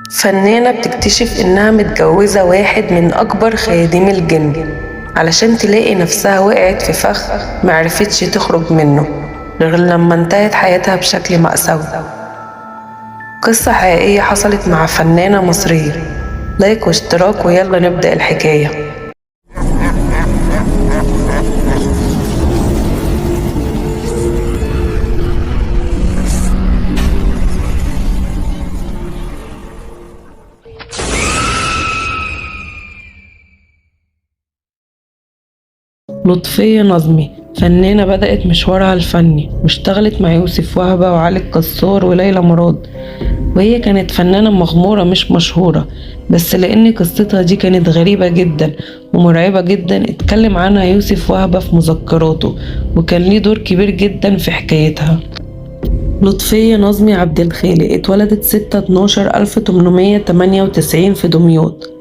فنانة بتكتشف إنها متجوزة واحد من أكبر خياديم الجن، علشان تلاقي نفسها وقعت في فخ معرفتش تخرج منه غير لما انتهت حياتها بشكل مأساوي. قصة حقيقية حصلت مع فنانة مصرية. لايك واشتراك ويلا نبدأ الحكاية. لطفية نظمي فنانة بدأت مشوارها الفني واشتغلت مع يوسف وهبة وعلي الكسار وليلى مراد، وهي كانت فنانة مغمورة مش مشهورة، بس لأن قصتها دي كانت غريبة جدا ومرعبة جدا اتكلم عنها يوسف وهبة في مذكراته، وكان ليه دور كبير جدا في حكايتها. لطفية نظمي عبد الخالق اتولدت 6/12/1898 في دمياط.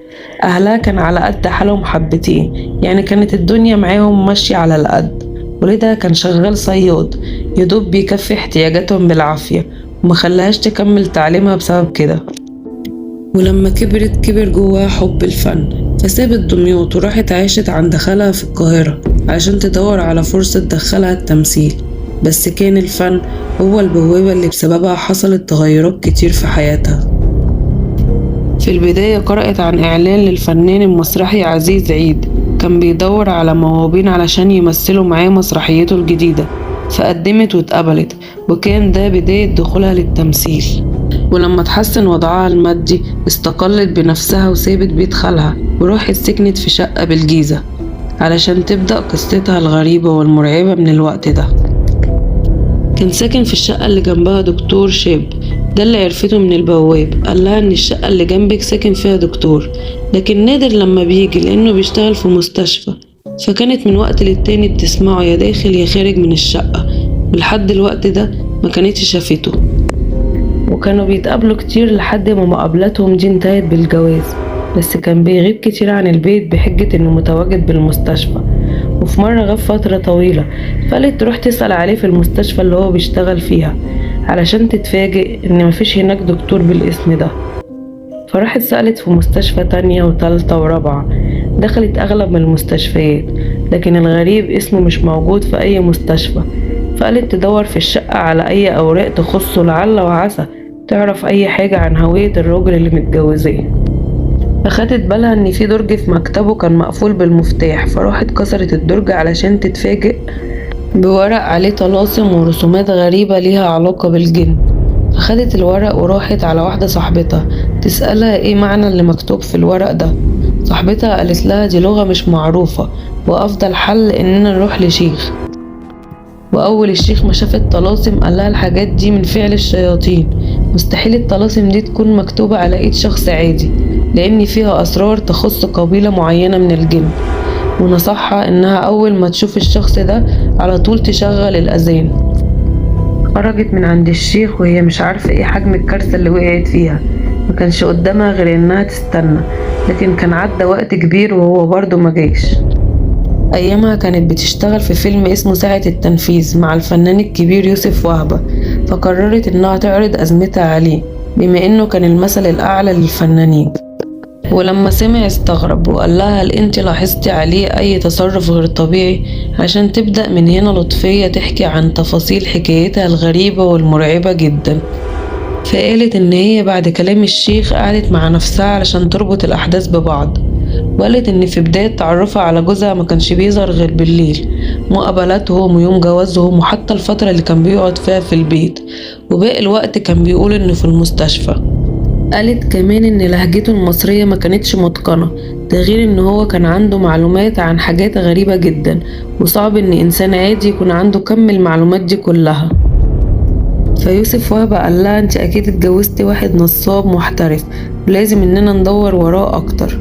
أهلها كان على قد حالهم حبتين، يعني كانت الدنيا معاهم ماشية على القد. والدها كان شغال صياد يدوب بيكفي احتياجاتهم بالعافية، ومخلهاش تكمل تعليمها بسبب كده. ولما كبرت كبر جواها حب الفن، فسابت دمياط وراحت عاشت عند خالها في القاهرة عشان تدور على فرصة تدخلها التمثيل، بس كان الفن هو البوابة اللي بسببها حصلت تغيرات كتير في حياتها. في البداية قرأت عن إعلان للفنان المسرحي عزيز عيد، كان بيدور على موهوبين علشان يمثلوا معاه مسرحيته الجديدة، فقدمت واتقبلت، وكان ده بداية دخولها للتمثيل. ولما تحسن وضعها المادي استقلت بنفسها وسابت بيت خالها وراحت سكنت في شقة بالجيزة علشان تبدأ قصتها الغريبة والمرعبة من الوقت ده. كان ساكن في الشقة اللي جنبها دكتور شاب، ده اللي عرفته من البواب، قالها ان الشقة اللي جنبك ساكن فيها دكتور، لكن نادر لما بيجي لانه بيشتغل في مستشفى. فكانت من وقت للتاني بتسمعه يا داخل يا خارج من الشقة، ولحد الوقت ده ما كانتش شافته. وكانوا بيتقابلوا كتير لحد ما مقابلاتهم دي انتهت بالجواز، بس كان بيغيب كتير عن البيت بحجة انه متواجد بالمستشفى. وفي مرة غاب فترة طويلة، فقالت تروح تسأل عليه في المستشفى اللي هو بيشتغل فيها، علشان تتفاجئ ان مفيش هناك دكتور بالاسم ده. فراحت سألت في مستشفى تانية وتالتة ورابعة، دخلت اغلب من المستشفيات، لكن الغريب اسمه مش موجود في اي مستشفى. فقالت تدور في الشقة على اي اوراق تخصه لعل وعسى تعرف اي حاجة عن هوية الراجل اللي متجوزاه. فخدت بالها ان في درج في مكتبه كان مقفول بالمفتاح، فراحت كسرت الدرج علشان تتفاجئ بورق عليه طلاسم ورسومات غريبة ليها علاقة بالجن. فخدت الورق وراحت على واحدة صاحبتها تسألها ايه معنى اللي مكتوب في الورق ده. صاحبتها قالت لها دي لغة مش معروفة، وأفضل حل إننا نروح لشيخ. وأول الشيخ ما شاف الطلاسم قالها الحاجات دي من فعل الشياطين، مستحيل الطلاسم دي تكون مكتوبة على ايد شخص عادي، لأن فيها أسرار تخص قبيلة معينة من الجن. ونصحها إنها أول ما تشوف الشخص ده على طول تشغل الأذان. خرجت من عند الشيخ وهي مش عارفة ايه حجم الكارثة اللي وقعت فيها، ما كانش قدامها غير إنها تستنى، لكن كان عدى وقت كبير وهو برضه مجاش. أيامها كانت بتشتغل في فيلم اسمه ساعة التنفيذ مع الفنان الكبير يوسف وهبة، فقررت إنها تعرض أزمتها عليه بما إنه كان المثل الأعلى للفنانين. ولما سمع استغرب وقال لها هل انت لاحظتي عليه اي تصرف غير طبيعي؟ عشان تبدأ من هنا لطفية تحكي عن تفاصيل حكايتها الغريبة والمرعبة جدا. فقالت ان هي بعد كلام الشيخ قعدت مع نفسها علشان تربط الاحداث ببعض، وقالت ان في بداية تعرفها على جوزها ما كانش بيظهر غير بالليل، مقابلاتهم ويوم جوازهم وحتى الفترة اللي كان بيقعد فيها في البيت، وباقي الوقت كان بيقول انه في المستشفى. قالت كمان ان لهجته المصرية ما كانتش متقنة، ده غير ان هو كان عنده معلومات عن حاجات غريبة جدا، وصعب ان انسان عادي يكون عنده كم المعلومات دي كلها. فيوسف وهبة قال لها انت اكيد اتجوزتي واحد نصاب محترف، ولازم اننا ندور وراه اكتر.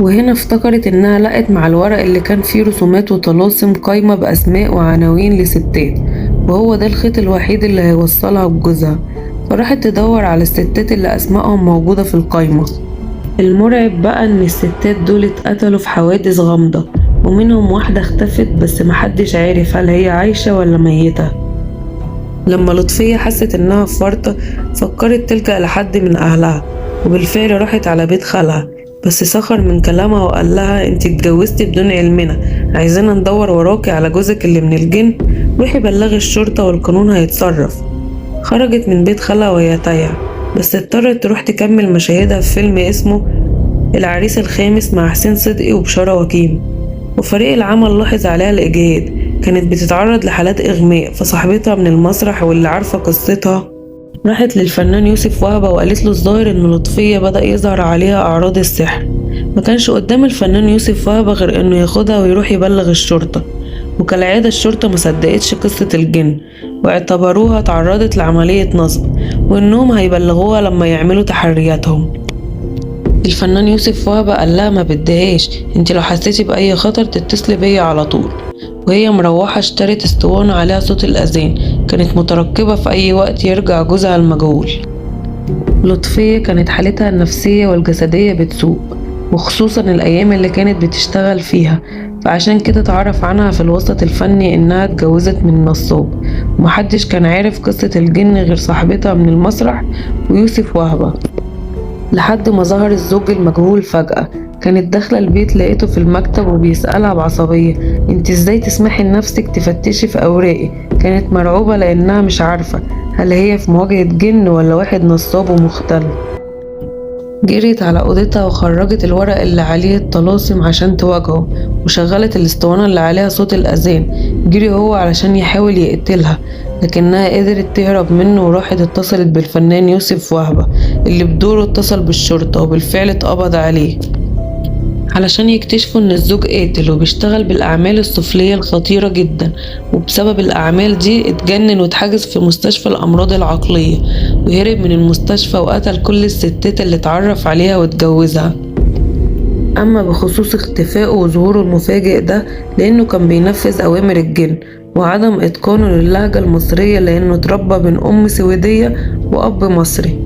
وهنا افتكرت انها لقت مع الورق اللي كان فيه رسومات وطلاسم قايمة باسماء وعناوين لستات، وهو ده الخيط الوحيد اللي هيوصلها بجوزها. فراحت تدور على الستات اللي أسمائهم موجودة في القايمة. المرعب بقى إن الستات دول اتقتلوا في حوادث غامضة، ومنهم واحدة اختفت بس محدش عارف هل هي عايشة ولا ميتة. لما لطفية حست إنها في ورطة فكرت تلجأ لحد من أهلها، وبالفعل راحت على بيت خالها، بس سخر من كلامها وقال لها انت اتجوزتي بدون علمنا، عايزانا ندور وراكي على جوزك اللي من الجن، روحي بلغي الشرطة والقانون هيتصرف. خرجت من بيت خالها وهي تايهة، بس اضطرت تروح تكمل مشاهدها في فيلم اسمه العريس الخامس مع حسين صدقي وبشارة وكيم. وفريق العمل لاحظ عليها الإجهاد، كانت بتتعرض لحالات إغماء، فصاحبتها من المسرح واللي عارفة قصتها راحت للفنان يوسف وهبة وقالت له الظاهر إن لطفية بدأ يظهر عليها أعراض السحر. ما كانش قدام الفنان يوسف وهبة غير إنه ياخدها ويروح يبلغ الشرطة، وكالعادة الشرطة مصدقتش قصة الجن واعتبروها تعرضت لعملية نصب، وإنهم هيبلغوها لما يعملوا تحرياتهم. الفنان يوسف وهبة قال لها ما بدهاش، انت لو حسيتي بأي خطر تتصلي بيا على طول. وهي مروحة اشترت اسطوانة عليها صوت الأذان، كانت مترقبة في أي وقت يرجع جوزها المجهول. لطفية كانت حالتها النفسية والجسدية بتسوء، وخصوصا الأيام اللي كانت بتشتغل فيها، فعشان كده اتعرف عنها في الوسط الفني إنها اتجوزت من نصاب، ومحدش كان عارف قصة الجن غير صاحبتها من المسرح ويوسف وهبة. لحد ما ظهر الزوج المجهول فجأة، كانت داخلة البيت لقيته في المكتب وبيسألها بعصبية انت ازاي تسمحي لنفسك تفتشي في اوراقي. كانت مرعوبة لانها مش عارفة هل هي في مواجهة جن ولا واحد نصاب ومختل. جريت على اوضتها وخرجت الورق اللي عليه الطلاسم عشان تواجهه، وشغلت الاسطوانة اللي عليها صوت الاذان. جري هو علشان يحاول يقتلها، لكنها قدرت تهرب منه وراحت اتصلت بالفنان يوسف وهبة اللي بدوره اتصل بالشرطة، وبالفعل اتقبض عليه علشان يكتشفوا ان الزوج قاتل وبيشتغل بالاعمال السفلية الخطيرة جدا. وبسبب الاعمال دي اتجنن واتحجز في مستشفى الامراض العقلية، وهرب من المستشفى وقتل كل الستات اللي اتعرف عليها واتجوزها. اما بخصوص اختفائه وظهوره المفاجئ ده، لانه كان بينفذ اوامر الجن وعدم اتقانه للهجة المصرية، لانه اتربى بين ام سويدية واب مصري.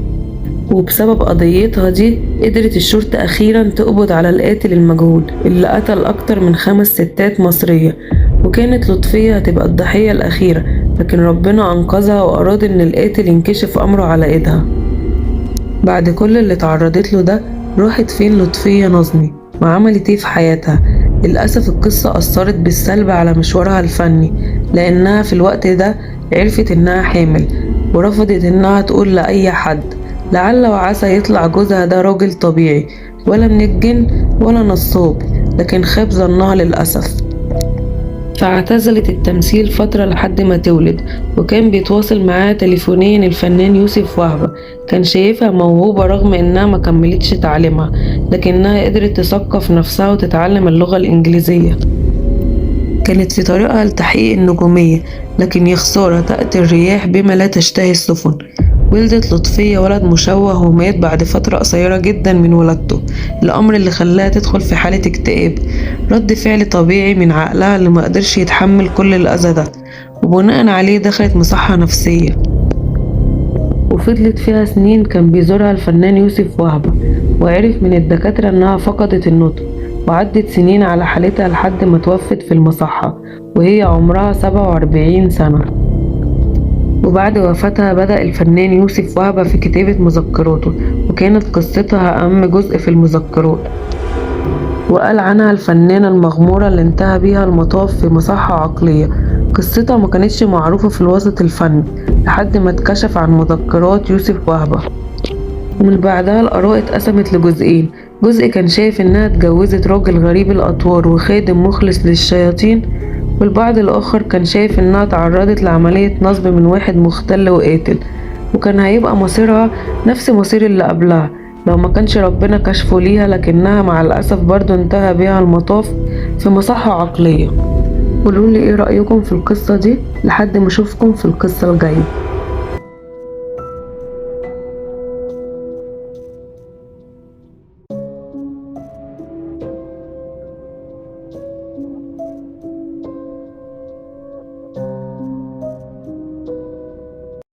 وبسبب قضيتها دي قدرت الشرطة أخيرا تقبض على القاتل المجهول اللي قتل أكتر من 5 ستات مصرية، وكانت لطفية هتبقى الضحية الأخيرة، لكن ربنا أنقذها وأراد إن القاتل ينكشف أمره على إيدها. بعد كل اللي تعرضت له ده، راحت فين لطفية نظمي وعملت إيه في حياتها؟ للأسف القصة أثرت بالسلب على مشوارها الفني، لأنها في الوقت ده عرفت إنها حامل ورفضت إنها تقول لأي حد، لعل وعسى يطلع جوزها ده راجل طبيعي ولا من الجن ولا نصاب، لكن خاب ظنها للأسف. فاعتزلت التمثيل فترة لحد ما تولد، وكان بيتواصل معاها تليفونيا الفنان يوسف وهبة، كان شايفها موهوبة رغم انها ما كملتش تعليمها، لكنها قدرت تثقف نفسها وتتعلم اللغة الإنجليزية. كانت في طريقها لتحقيق النجومية، لكن يا خسارة تأتي الرياح بما لا تشتهي السفن. ولدت لطفية ولد مشوه ومات بعد فترة قصيرة جدا من ولادته، الأمر اللي خلاها تدخل في حالة اكتئاب، رد فعل طبيعي من عقلها اللي ما قدرش يتحمل كل الأذى ده، وبناء عليه دخلت مصحة نفسية وفضلت فيها سنين. كان بيزورها الفنان يوسف وهبة وعرف من الدكاترة انها فقدت النطق، وعدت سنين على حالتها لحد ما توفت في المصحة وهي عمرها 47 سنة. وبعد وفاتها بدأ الفنان يوسف وهبة في كتابة مذكراته، وكانت قصتها أهم جزء في المذكرات، وقال عنها الفنانة المغمورة اللي انتهى بيها المطاف في مصحة عقلية. قصتها ما كانتش معروفة في الوسط الفني لحد ما اتكشف عن مذكرات يوسف وهبة، ومن بعدها الآراء اتقسمت لجزئين، جزء كان شايف انها اتجوزت راجل غريب الأطوار وخادم مخلص للشياطين، والبعض الآخر كان شايف انها تعرضت لعملية نصب من واحد مختل وقاتل، وكان هيبقى مصيرها نفس مصير اللي قبلها لو ما كانش ربنا كشفه ليها، لكنها مع الأسف برضو انتهى بيها المطاف في مصحة عقلية. قولولي ايه رأيكم في القصة دي لحد ما اشوفكم في القصة الجاية.